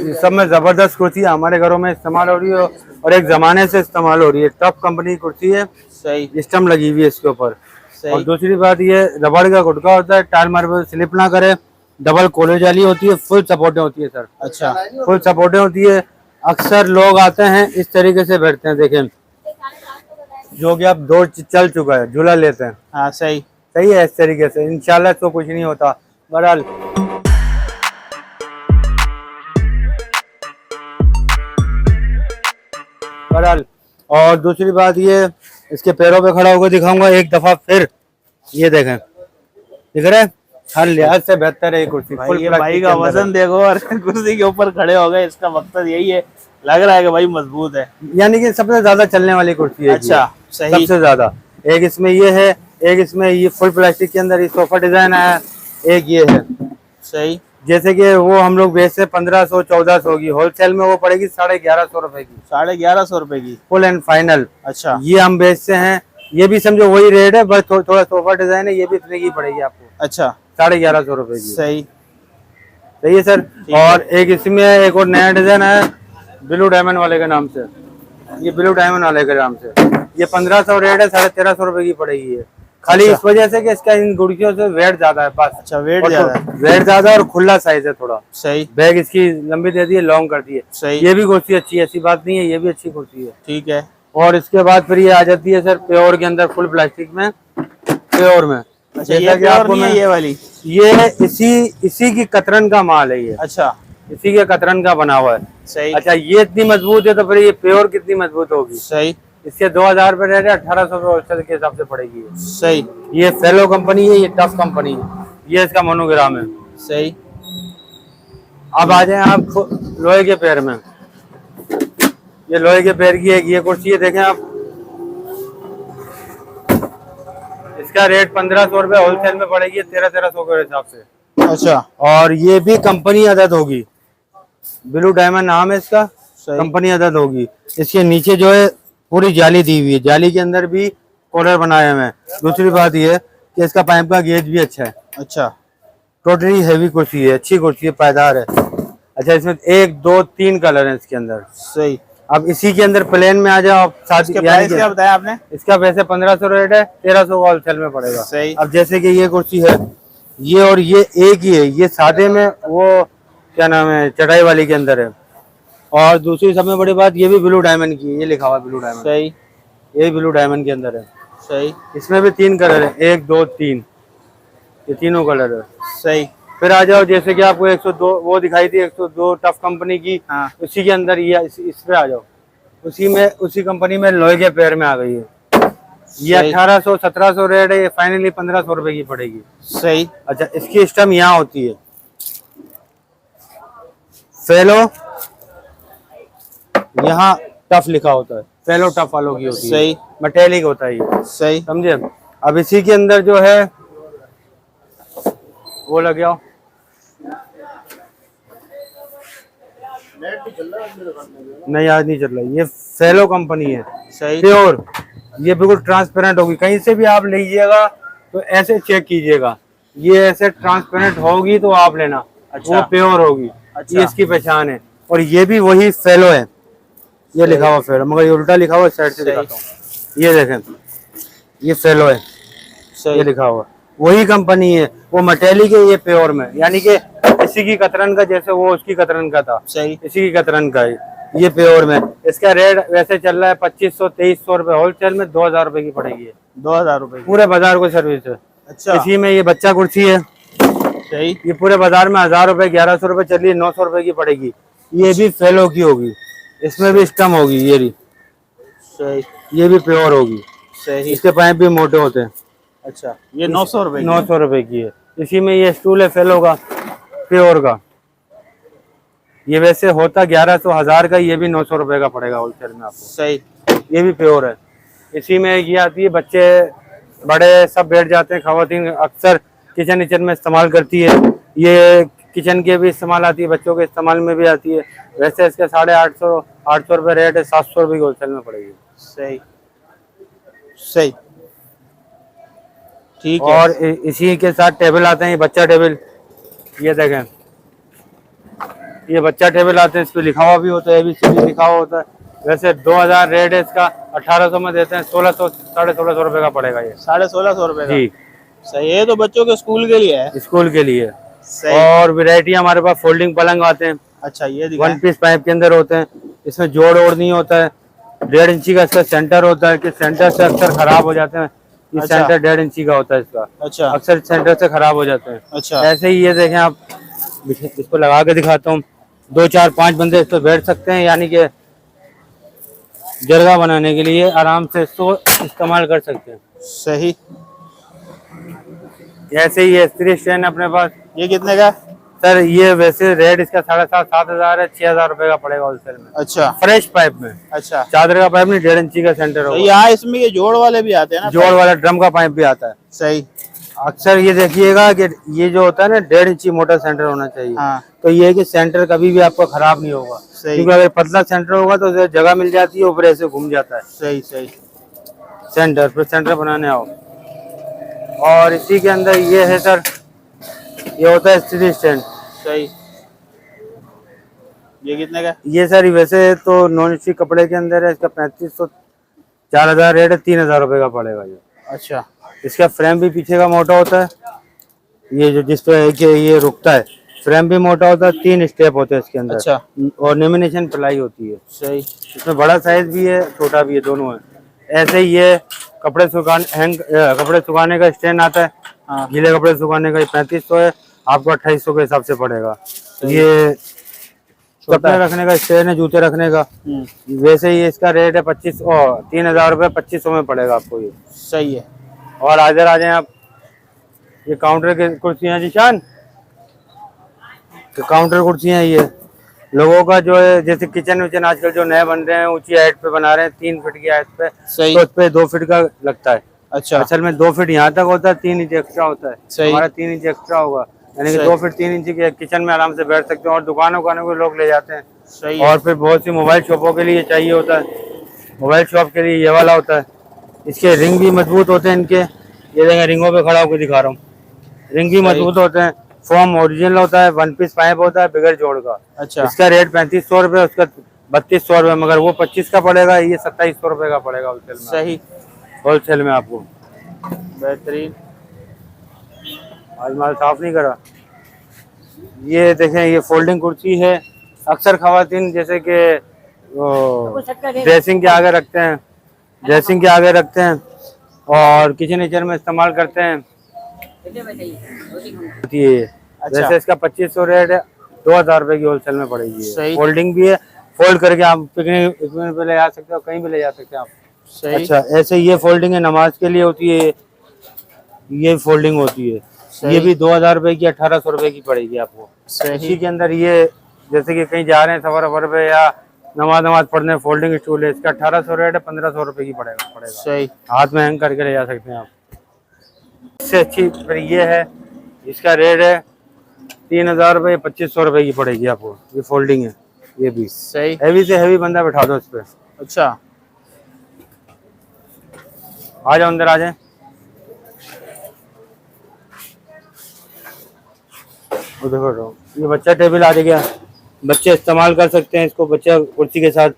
इस सब में जबरदस्त कुर्सी हमारे घरों में इस्तेमाल हो रही है और एक जमाने से इस्तेमाल हो रही है। टॉप कंपनी की कुर्सी है, सही स्टम्प लगी हुई है इसके ऊपर। सही। और दूसरी बात ये रबड़ का गुटका होता है, टायर मार्बल स्लिप ना करे, डबल कॉलेज वाली होती है, फुल सपोर्टें होती है सर। अच्छा फुल सपोर्टें होती है। अक्सर लोग आते हैं इस तरीके से बैठते हैं, देखें जो कि अब दौर चल चुका है, झूला लेते हैं। हाँ सही। सही है, इस तरीके से इंशाल्लाह तो कुछ नहीं होता। बहरहाल बहरहाल और दूसरी बात ये, इसके पैरों पे खड़ा होकर दिखाऊंगा एक दफा फिर। ये देखें, दिख रहा है, हर लिहाज से बेहतर है ये कुर्सी। भाई ये भाई का वजन देखो और कुर्सी के ऊपर खड़े हो गए, इसका मकसद यही है, लग रहा है कि भाई मजबूत है। यानी कि सबसे ज्यादा चलने वाली कुर्सी है। अच्छा सही। सबसे ज्यादा एक इसमें ये है, एक इसमें ये फुल प्लास्टिक के अंदर ये सोफा डिजाइन है, एक ये है। सही। जैसे कि वो हम लोग बेचते 1500-1400 की, होलसेल में वो पड़ेगी 1150 रुपए की, 1150 रुपए की फुल एंड फाइनल। अच्छा ये हम बेचते हैं, ये भी समझो वही रेट है, बस थोड़ा सोफा डिजाइन है, ये भी इतने की पड़ेगी आपको, अच्छा 1150 रुपए की। सही। सही है सर। और एक इसमें एक और नया डिजाइन है ब्लू डायमंड वाले के नाम से, ये ब्लू डायमंड वाले के नाम से, ये 1500 रेट है, 1350 रुपए की पड़ेगी ये। खाली अच्छा। इस वजह से कि इसका इन गुड़कियों से वेट ज्यादा है बस। अच्छा वेट ज्यादा है। वेट ज्यादा और खुला साइज है थोड़ा। सही। बैग इसकी लंबी दे दी है, लॉन्ग कर दी है। सही। ये भी कुर्सी अच्छी है, ऐसी बात नहीं है, ये भी अच्छी कुर्सी है। ठीक है। और इसके बाद फिर ये आ जाती है सर प्योर के अंदर, फुल प्लास्टिक में, प्योर में। अच्छा ये प्योर नहीं है ये वाली? ये इसी की कतरन का माल है ये। अच्छा इसी के कतरन का बना हुआ है। सही। अच्छा ये इतनी मजबूत है तो फिर ये प्योर कितनी मजबूत होगी। सही। इसके 2000 रुपए रेट है, 1800 रुपए के हिसाब से पड़ेगी। सही। ये फेलो कंपनी है, ये टफ कंपनी है, ये इसका मोनोग्राम है। सही। अब आ जाए आप लोहे के पैर में। ये लोहे के पैर की एक ये कुर्सी है, देखें आप, इसका रेट 1500 रुपए होलसेल में पड़ेगी, 1300 के हिसाब से। अच्छा। और ये भी कंपनी अदद होगी, ब्लू डायमंड नाम है इसका, सही। कंपनी अदद होगी। इसके नीचे जो है पूरी जाली दी हुई है, जाली के अंदर भी कॉलर बनाए हुए हैं। दूसरी बात ये है कि इसका पाइप का गेज भी अच्छा है। अच्छा टोटली हैवी कुर्सी है, अच्छी कुर्सी है, पायदार है। अच्छा इसमें 1 2 3 कलर है इसके अंदर। सही। अब इसी के अंदर प्लेन में आ जाओ आप, क्या बताया आपने? इसका वैसे 1500 रेट है, 1300 होलसेल में पड़ेगा। सही। अब जैसे कि ये कुर्सी है, ये और ये एक ही है, ये सादे में, वो क्या नाम है चटाई वाली के अंदर है। और दूसरी सब में बड़ी बात, ये भी ब्लू डायमंड की है, ये लिखा हुआ ब्लू डायमंड। सही। ये भी ब्लू डायमंड के अंदर है। सही। इसमें भी 3 कलर है, 1 2 3, ये तीनों कलर है। सही। फिर आ जाओ, जैसे कि आपको 102 वो दिखाई थी, 102 टफ कंपनी की। हाँ। उसी के अंदर ये इस पे आ जाओ, उसी कंपनी में लोहे के पैर में आ गई है। ये 1800-1700 रेट है, ये फाइनली 1500 रुपए की पड़ेगी। सही। अच्छा इसकी स्टम्प यहाँ होती है, फेलो, यहाँ टफ लिखा होता है, फेलो टफ वालों की होती है। सही। मेटेलिक होता है ये, सही। समझे। अब इसी के अंदर जो है वो लग जाओ, नहीं आज नहीं चल रहा, ये फेलो कंपनी है। सही। प्योर, ये बिल्कुल ट्रांसपेरेंट होगी, कहीं से भी आप लीजिएगा तो ऐसे चेक कीजिएगा, ये ऐसे ट्रांसपेरेंट होगी तो आप लेना। अच्छा। वो प्योर होगी। अच्छा। ये इसकी पहचान है। और ये भी वही फेलो है, ये लिखा हुआ फेलो, मगर ये उल्टा लिखा हुआ, साइड से दिखाता हूँ। ये देखें, ये फेलो है, ये लिखा हुआ, वही कंपनी है, वो मेटेलिक है, ये प्योर में, यानी कि इसी की कतरन का, जैसे वो उसकी कतरन का था। सही। इसी की कतरन का है, ये प्योर में। इसका रेट वैसे चल रहा है 2500-2300 रुपए, होलसेल में 2000 रुपए की पड़ेगी। 2000 रुपए पूरे बाजार को सर्विस है। अच्छा। इसी में ये बच्चा कुर्सी है। सही। ये पूरे बाजार में 1000 रुपए 1100 रुपए चल रही है, 900 रुपए की पड़ेगी। ये भी फेलो की होगी, इसमें भी स्टम होगी, ये भी सही, ये भी प्योर होगी। सही। इसके पाइप भी मोटे होते हैं। अच्छा ये 900 रुपए 900 रुपए की है। इसी में ये स्टूल है फेलो का, प्योर का, ये वैसे होता 1100-1000 का, ये भी 900 रुपए का पड़ेगा होलसेल में आपको। सही। ये भी प्योर है। इसी में ये आती है, बच्चे बड़े सब बैठ जाते हैं, खवातीन अक्सर किचन में इस्तेमाल करती है, ये किचन के भी इस्तेमाल आती है, बच्चों के इस्तेमाल में भी आती है। वैसे इसके 850 रुपए रेट है, 700 रुपए की होलसेल में पड़ेगी। सही। सही ठीक है। और इसी के साथ टेबल आते हैं, ये बच्चा टेबल, ये देखें, ये बच्चा टेबल आते हैं, इस पे लिखा हुआ भी होता है, ABCD लिखा हुआ होता है। वैसे 2000 रेट है इसका, 1800 में देते हैं, 1600 1650 रुपए का पड़ेगा ये। 1650 रुपए का। जी सही है, तो बच्चों के स्कूल के लिए है। स्कूल के लिए। सही। और वैरायटी हमारे पास फोल्डिंग पलंग आते हैं, अच्छा, ये दिखाएं। 1 पीस पाइप के अंदर होते हैं, इसमें जोड़ ओड़ नहीं होता है। 1.5 इंची का इसका सेंटर होता है कि सेंटर से अक्सर खराब हो जाते हैं। ये अच्छा। सेंटर 1.5 इंची का होता है इसका, अच्छा अक्सर सेंटर से खराब हो जाते हैं। अच्छा। ऐसे ही ये देखें आप, इसको लगा के दिखाता हूँ। 2 4 5 बंदे इस पर बैठ सकते हैं, यानी कि जरगा बनाने के लिए आराम से इसको इस्तेमाल कर सकते हैं। सही। ऐसे ही ये स्त्री स्टैंड अपने पास। ये कितने का? सर ये वैसे रेट इसका 7,500 7,000 है, 6,000 रुपए का पड़ेगा होलसेल में। अच्छा फ्रेश पाइप में, अच्छा। चादर का पाइप नहीं, 1.5 इंची का सेंटर तो होगा। यहाँ इसमें ये जोड़ वाले भी आते हैं ना? जोड़ वाला ड्रम का पाइप भी आता है। सही। अक्सर ये देखिएगा कि ये जो होता है ना, 1.5 इंची मोटा सेंटर होना चाहिए। हाँ। तो ये है कि सेंटर कभी भी आपका खराब नहीं होगा, सही। क्योंकि अगर पतला सेंटर होगा तो जगह मिल जाती है, ऊपर ऐसे घूम जाता है सही सही। सेंटर। फिर सेंटर बनाने आओ। और इसी के अंदर ये है सर, ये होता है स्त्री स्टैंड। सही। ये कितने का? ये सर वैसे तो नॉन स्टिक कपड़े के अंदर है, इसका 3500 4000 रेट है, 3000 रुपए का पड़ेगा ये। अच्छा। इसका फ्रेम भी पीछे का मोटा होता है, ये जो जिस पे कि ये रुकता है, फ्रेम भी मोटा होता है, 3 स्टेप होते हैं इसके अंदर। अच्छा। और लेमिनेशन प्लाई होती है। सही। इसमें बड़ा साइज भी है, छोटा भी है, दोनों है। ऐसे ही ये कपड़े सुखाने का स्टैंड आता है। हाँ। गीले कपड़े सुखाने का 3500 है, आपको 2800 के हिसाब से पड़ेगा। ये कपड़े रखने का स्टैंड है, जूते रखने का। वैसे ही इसका रेट है 3000 रुपये, 2500 में पड़ेगा आपको ये। सही है। और इधर आ जाए आप, ये काउंटर की कुर्सियाँ जीशान, तो काउंटर कुर्सियाँ ये लोगों का जो है, जैसे किचन विचन आजकल जो नए बन रहे हैं, ऊंची हाइट पे बना रहे हैं, 3 फीट की हाइट पे, सही। तो उस पे 2 फीट का लगता है। अच्छा। असल में 2 फीट यहाँ तक होता है, 3 इंच एक्स्ट्रा होता है। सही। हमारा 3 इंच एक्स्ट्रा होगा, यानी कि सही। 2 फीट 3 इंच के किचन में आराम से बैठ सकते हैं। और दुकानों को लोग ले जाते हैं। सही। और फिर बहुत सी मोबाइल शॉपों के लिए चाहिए होता है, मोबाइल शॉप के लिए ये वाला होता है। इसके रिंग भी मजबूत होते हैं इनके, ये देखें, रिंगों पे खड़ा होकर दिखा रहा हूँ, रिंग भी मजबूत होते हैं। फॉर्म ओरिजिनल होता है, 1 पीस पाइप होता है बगैर जोड़ का। अच्छा। इसका रेट 3500 रुपये, उसका 3200 रुपये, मगर वो 25 का पड़ेगा, ये 2700 रुपये का पड़ेगा होलसेल में। सही। होलसेल में आपको। बेहतरीन। आज माल साफ नहीं करा। ये देखें, ये फोल्डिंग कुर्सी है। अक्सर खवातीन जैसे कि ड्रेसिंग के आगे रखते हैं, ड्रेसिंग के आगे रखते हैं और किचन विचन में इस्तेमाल करते हैं। अच्छा। वैसे इसका 2500 रेट है, 2000 रुपए की होलसेल में पड़ेगी। सही। फोल्डिंग भी है, फोल्ड करके आप पिकनिक पे ले जा सकते हो, कहीं भी ले जा सकते हैं आप। सही। अच्छा, ऐसे ये फोल्डिंग है, नमाज के लिए होती है, ये फोल्डिंग होती है। ये भी 2000 रुपए की 1800 रुपए की पड़ेगी आपको। इसी के अंदर ये, जैसे कि कहीं जा रहे हैं सफर पे या नमाज पढ़ने, फोल्डिंग स्टूल है, इसका 1800 रेट है, 1500 रुपए की पड़ेगा। सही। हाथ में हैंग करके ले जा सकते हैं आप। इससे अच्छी फिर ये है, इसका रेट है 3000 रुपये, 2500 रुपए की पड़ेगी आपको। ये फोल्डिंग है, ये भी सही। हैवी से हैवी बंदा बैठा दो इस पे। अच्छा। आ जाओ अंदर, आ जाए। देखो, ये बच्चा टेबल आ गया, बच्चे इस्तेमाल कर सकते हैं इसको, बच्चा कुर्सी के साथ।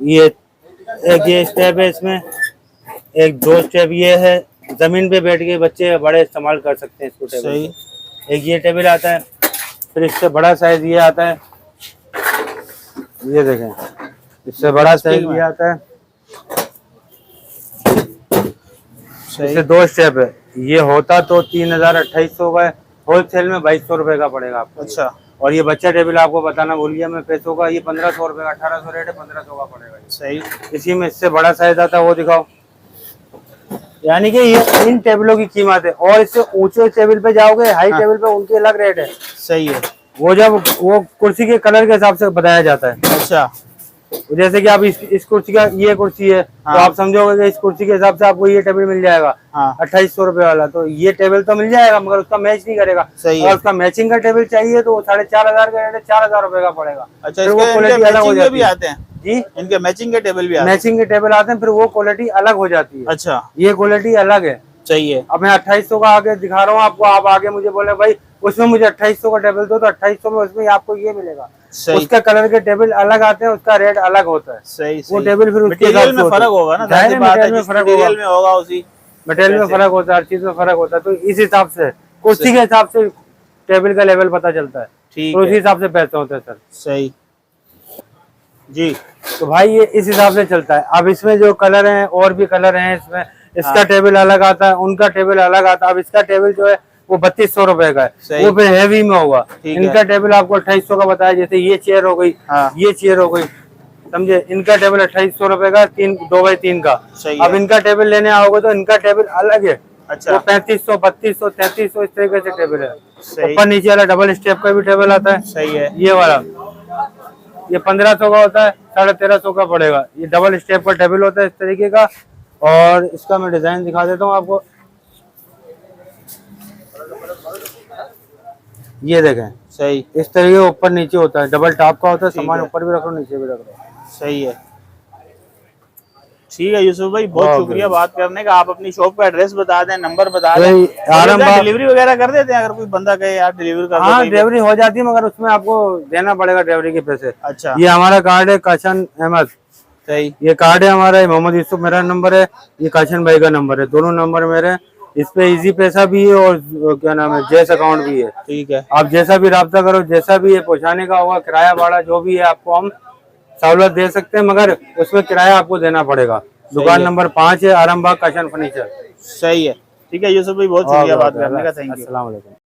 ये एक ये स्टेप है इसमें, एक 2 स्टेप ये है, जमीन पे बैठ के बच्चे बड़े इस्तेमाल कर सकते हैं इसको टेबल। सही। एक ये टेबल आता है, फिर इससे बड़ा साइज ये आता है, ये देखें, इससे बड़ा साइज ये आता है। इससे 2 स्टेप है। ये होता तो 3000 का है, होलसेल में 2200 रुपए का पड़ेगा आपको। अच्छा। और ये बच्चा टेबल आपको बताना भूल गया मैं पैसों का, ये 1500 रुपए का, 1800 रेट है, 1500 का पड़ेगा। सही। इसी में इससे बड़ा साइज आता है, वो दिखाओ। यानी कि ये इन टेबलों की कीमत है। और इससे ऊंचे टेबल पे जाओगे, हाई टेबल पे, उनके अलग रेट है। सही है। वो जब वो कुर्सी के कलर के हिसाब से बताया जाता है। अच्छा। जैसे कि आप इस कुर्सी का, ये कुर्सी है, हाँ। तो आप समझोगे कि इस कुर्सी के हिसाब से आपको ये टेबल मिल जाएगा। हाँ। 2800 रुपए वाला, तो ये टेबल तो मिल जाएगा, मगर उसका मैच नहीं करेगा। सही है। और उसका मैचिंग का टेबल चाहिए तो 4500 का रेट है, 4000 रुपए का पड़ेगा। अच्छा, फिर वो इनके क्वालिटी अलग हो मैचिंग के जाती भी है आते हैं जी, इनके मैचिंग के टेबल भी आते हैं। मैचिंग के टेबल आते हैं, फिर वो क्वालिटी अलग हो जाती है। अच्छा। ये क्वालिटी अलग है। सही है। अब मैं 2800 का आगे दिखा रहा हूँ आपको, आप आगे मुझे बोले भाई उसमें मुझे 2800 का टेबल दो, तो 2800 में उसमें आपको ये मिलेगा। सही। उसका कलर के टेबल अलग आते हैं, उसका रेट अलग होता है। सही वो सही। टेबल फिर उसके मटेरियल हिसाब में से फर्क होगा ना, जाहिर बात है, जिस मटेरियल में होगा उसी मटेरियल में फर्क होता है, हर चीज में फर्क होता है। तो इस हिसाब से कुर्सी के हिसाब से टेबल का लेवल पता चलता है, ठीक तो उसी है। हिसाब से पैसे होते हैं सर। सही जी। तो भाई ये इस हिसाब से चलता है। अब इसमें जो कलर हैं, और भी कलर हैं इसमें, इसका हाँ। टेबल अलग आता है, उनका टेबल अलग आता है। अब इसका टेबल जो है वो 3200 रुपए का है, वो फिर हैवी में होगा। इनका टेबल आपको 2800 का बताया, जैसे ये चेयर हो गई, हाँ। ये चेयर हो गई, समझे। इनका टेबल 2800 रुपए का, 2x3 का। अब इनका टेबल लेने आओगे तो इनका टेबल अलग है। अच्छा। वो 3500, 3200, 3300 इस तरीके से टेबल है। सही। ऊपर नीचे वाला डबल स्टेप का भी टेबल आता है। सही है। ये वाला ये 1500 का होता है, 1350 का पड़ेगा। ये डबल स्टेप का टेबल होता है इस तरीके का। और इसका मैं डिजाइन दिखा देता हूँ आपको, ये देखें। सही। इस तरीके ऊपर नीचे होता है, डबल टॉप का होता है, सामान ऊपर भी रख लो नीचे भी रख लो। सही है। ठीक है यूसुफ भाई, बहुत शुक्रिया बात करने का। आप अपनी शॉप का एड्रेस बता दें, नंबर बता दें। डिलीवरी वगैरह कर देते हैं अगर कोई बंदा कहे यार डिलीवरी कर दो? हाँ डिलीवरी हो जाती है, मगर उसमें आपको देना पड़ेगा डिलीवरी के पैसे। अच्छा। ये हमारा कार्ड है काशन अहमद। सही। ये कार्ड है हमारा, मोहम्मद यूसुफ मेरा नंबर है, ये काशन भाई का नंबर है, दोनों नंबर मेरे। इस पे इजी पैसा भी है और क्या नाम है जैस अकाउंट भी है। ठीक है। आप जैसा भी राब्ता करो, जैसा भी है पहुंचाने का होगा, किराया भाड़ा जो भी है आपको हम सहूलत दे सकते हैं, मगर उसमें किराया आपको देना पड़ेगा। दुकान नंबर 5 है, आरामबाग काशन फर्नीचर। सही है। ठीक है यूसुफ भाई, बहुत शुक्रिया बात करने का। Thank you. अस्सलाम वालेकुम।